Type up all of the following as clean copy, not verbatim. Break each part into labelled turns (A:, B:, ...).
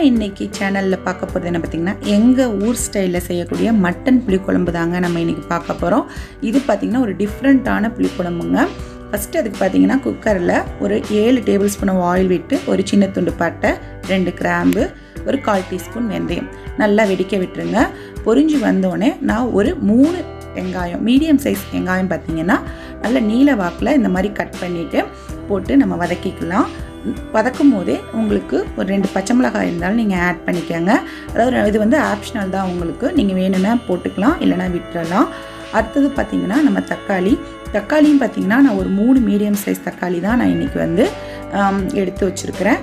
A: இன்னைக்கு சேனலில் பார்க்க போகிறது என்ன பார்த்திங்கன்னா, எங்கள் ஊர் ஸ்டைலில் செய்யக்கூடிய மட்டன் புளிக்குழம்பு தாங்க நம்ம இன்றைக்கி பார்க்க போகிறோம். இது பார்த்திங்கன்னா ஒரு டிஃப்ரெண்ட்டான புளிக்குழம்புங்க. ஃபஸ்ட்டு அதுக்கு பார்த்திங்கன்னா குக்கரில் ஒரு 7 டேபிள் ஸ்பூன் ஆயில் விட்டு ஒரு சின்ன துண்டு பட்டை, 2 கிராம்பு, ஒரு 1/4 டீஸ்பூன் வெந்தயம் நல்லா வெடிக்க விட்டுருங்க. பொரிஞ்சு வந்தோடனே நான் ஒரு 3 வெங்காயம், மீடியம் சைஸ் வெங்காயம் பார்த்திங்கன்னா நல்ல நீல வாக்கில் இந்த மாதிரி கட் பண்ணிவிட்டு போட்டு நம்ம வதக்கிக்கலாம். வதக்கும் போதே உங்களுக்கு ஒரு 2 பச்சை மிளகாய் இருந்தாலும் நீங்கள் ஆட் பண்ணிக்கோங்க. அதாவது இது வந்து ஆப்ஷனல் தான், உங்களுக்கு நீங்கள் வேணும்னா போட்டுக்கலாம், இல்லைனா விட்டுறலாம். அடுத்தது பார்த்திங்கன்னா நம்ம தக்காளியும் பார்த்திங்கன்னா நான் ஒரு 3 மீடியம் சைஸ் தக்காளி தான் நான் இன்றைக்கி வந்து எடுத்து வச்சுருக்கிறேன்.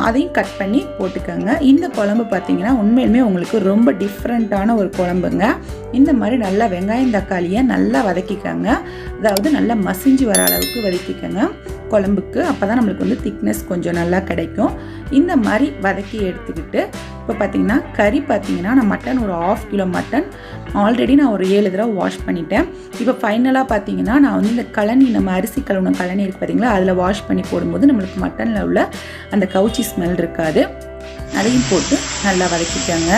A: அதையும் கட் பண்ணி போட்டுக்கோங்க. இந்த குழம்பு பார்த்திங்கன்னா உண்மையிலுமே உங்களுக்கு ரொம்ப டிஃப்ரெண்ட்டான ஒரு குழம்புங்க. இந்த மாதிரி நல்லா வெங்காயம் தக்காளியை நல்லா வதக்கிக்கோங்க. அதாவது நல்லா மசிஞ்சு வர அளவுக்கு வதக்கிக்கோங்க குழம்புக்கு. அப்போ தான் நம்மளுக்கு வந்து திக்னஸ் கொஞ்சம் நல்லா கிடைக்கும். இந்த மாதிரி வதக்கி எடுத்துக்கிட்டு இப்போ பார்த்திங்கன்னா கறி பார்த்திங்கன்னா நான் மட்டன் ஒரு 1/2 கிலோ மட்டன் ஆல்ரெடி நான் ஒரு 7 தடவை வாஷ் பண்ணிட்டேன். இப்போ ஃபைனலாக பார்த்திங்கன்னா நான் வந்து இந்த கழனி, நம்ம அரிசி கழுவுன கழனி இருக்குது பார்த்திங்களா, அதில் வாஷ் பண்ணி போடும்போது நம்மளுக்கு மட்டனில் உள்ள அந்த கவுச்சி ஸ்மெல் இருக்காது. அதையும் போட்டு நல்லா வதக்கிக்கோங்க.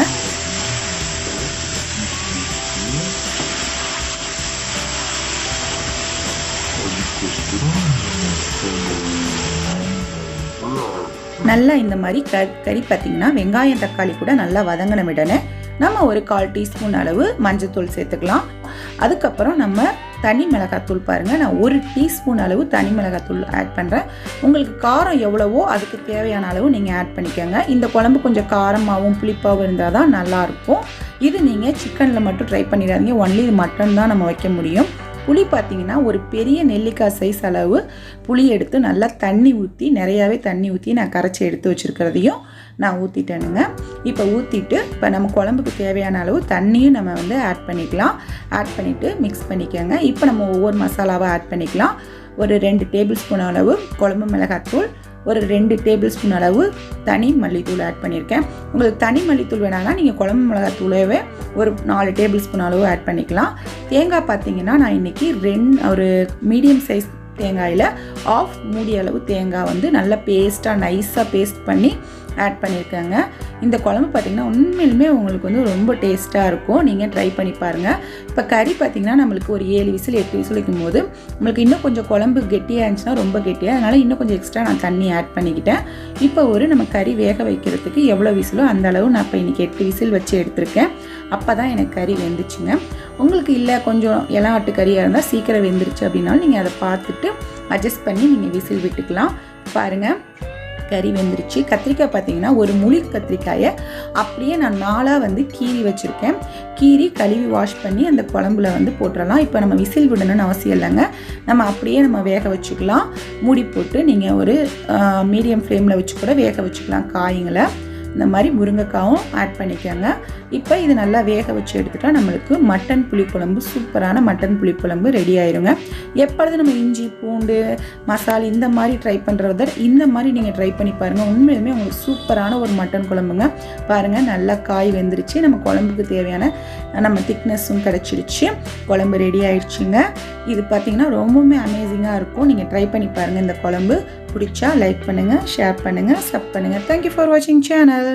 A: நல்லா இந்த மாதிரி கறி பார்த்திங்கன்னா வெங்காயம் தக்காளி கூட நல்லா வதங்கின விடனே நம்ம ஒரு 1/4 டீஸ்பூன் அளவு மஞ்சள்தூள் சேர்த்துக்கலாம். அதுக்கப்புறம் நம்ம தனி மிளகாத்தூள் பாருங்கள், நான் 1 டீஸ்பூன் அளவு தனி மிளகாத்தூள் ஆட் பண்ணுறேன். உங்களுக்கு காரம் எவ்வளவோ அதுக்கு தேவையான அளவு நீங்கள் ஆட் பண்ணிக்கோங்க. இந்த குழம்பு கொஞ்சம் காரமாகவும் புளிப்பாகவும் இருந்தால் தான் நல்லாயிருக்கும். இது நீங்கள் சிக்கனில் மட்டும் ட்ரை பண்ணிடாதீங்க, ஒன்லி இது மட்டன் தான் நம்ம வைக்க முடியும். புளி பார்த்திங்கன்னா ஒரு பெரிய நெல்லிக்காய் சைஸ் அளவு புளி எடுத்து நல்லா தண்ணி ஊற்றி, நிறையாவே தண்ணி ஊற்றி நான் கரைச்சி எடுத்து வச்சுருக்கிறதையும் நான் ஊற்றிட்டேனுங்க. இப்போ ஊற்றிட்டு இப்போ நம்ம குழம்புக்கு தேவையான அளவு தண்ணியும் நம்ம வந்து ஆட் பண்ணிக்கலாம். ஆட் பண்ணிவிட்டு மிக்ஸ் பண்ணிக்கோங்க. இப்போ நம்ம ஒவ்வொரு மசாலாவாக ஆட் பண்ணிக்கலாம். ஒரு 2 டேபிள் ஸ்பூன் அளவு குழம்பு மிளகாத்தூள், ஒரு 2 டேபிள் ஸ்பூன் அளவு தனி மல்லித்தூள் ஆட் பண்ணியிருக்கேன். உங்களுக்கு தனி மல்லித்தூள் வேணாம்னா நீங்கள் குழம்பு மிளகாத்தூளவே ஒரு 4 டேபிள் ஸ்பூன் அளவு ஆட் பண்ணிக்கலாம். தேங்காய் பார்த்திங்கன்னா நான் இன்றைக்கி ஒரு மீடியம் சைஸ் தேங்காயில் 1/2 மூடி அளவு தேங்காய் வந்து நல்லா பேஸ்ட்டாக நைஸாக பேஸ்ட் பண்ணி ஆட் பண்ணியிருக்காங்க. இந்த குழம்பு பார்த்திங்கன்னா உண்மையிலுமே உங்களுக்கு வந்து ரொம்ப டேஸ்ட்டாக இருக்கும். நீங்கள் ட்ரை பண்ணி பாருங்கள். இப்போ கறி பார்த்திங்கன்னா நம்மளுக்கு ஒரு 7 விசில் 8 விசில் வைக்கும் போது நம்மளுக்கு இன்னும் கொஞ்சம் குழம்பு கெட்டியாக இருந்துச்சுன்னா ரொம்ப கெட்டியாக, அதனால் இன்னும் கொஞ்சம் எக்ஸ்ட்ரா நான் தண்ணி ஆட் பண்ணிக்கிட்டேன். இப்போ நம்ம கறி வேக வைக்கிறதுக்கு எவ்வளோ விசிலோ அந்த அளவு நான் இப்போ இன்றைக்கி 8 விசில் வச்சு எடுத்திருக்கேன். அப்போ தான் எனக்கு கறி வெந்துச்சுங்க. உங்களுக்கு இல்லை கொஞ்சம் இளம் ஆட்டு கறியாக இருந்தால் சீக்கிரம் வெந்துருச்சு அப்படின்னாலும் நீங்கள் அதை பார்த்துட்டு அட்ஜஸ்ட் பண்ணி நீங்கள் விசில் விட்டுக்கலாம். பாருங்கள், கறி வெந்துருச்சு. கத்திரிக்காய் பார்த்திங்கன்னா ஒரு முழு கத்திரிக்காயை அப்படியே நான் 4ஆக வந்து கீறி வச்சுருக்கேன். கீறி கழுவி வாஷ் பண்ணி அந்த குழம்புல வந்து போட்டுடலாம். இப்போ நம்ம விசில் விடணும்னு அவசியம் இல்லைங்க, நம்ம அப்படியே நம்ம வேக வச்சுக்கலாம். மூடி போட்டு நீங்கள் ஒரு மீடியம் ஃப்ளேமில் வச்சு கூட வேக வச்சுக்கலாம் காய்களை. இந்த மாதிரி முருங்கைக்காவும் ஆட் பண்ணிக்கோங்க. இப்போ இது நல்லா வேக வச்சு எடுத்துட்டா நம்மளுக்கு மட்டன் புளிக்குழம்பு, சூப்பரான மட்டன் புளிக்குழம்பு ரெடி ஆயிருங்க. எப்பொழுது நம்ம இஞ்சி பூண்டு மசாலா இந்த மாதிரி ட்ரை பண்ணுறத இந்த மாதிரி நீங்கள் ட்ரை பண்ணி பாருங்கள். உண்மையிலுமே உங்களுக்கு சூப்பரான ஒரு மட்டன் குழம்புங்க. பாருங்கள், நல்லா காய் வெந்துருச்சு. நம்ம குழம்புக்கு தேவையான நம்ம திக்னஸும் கிடச்சிருச்சு. குழம்பு ரெடி ஆயிடுச்சுங்க. இது பார்த்திங்கன்னா ரொம்பவுமே அமேசிங்காக இருக்கும். நீங்கள் ட்ரை பண்ணி பாருங்கள். இந்த குழம்பு பிடிச்சா லைக் பண்ணுங்கள், ஷேர் பண்ணுங்கள், சப் பண்ணுங்கள். தேங்க்யூ ஃபார் வாட்சிங் சேனல்.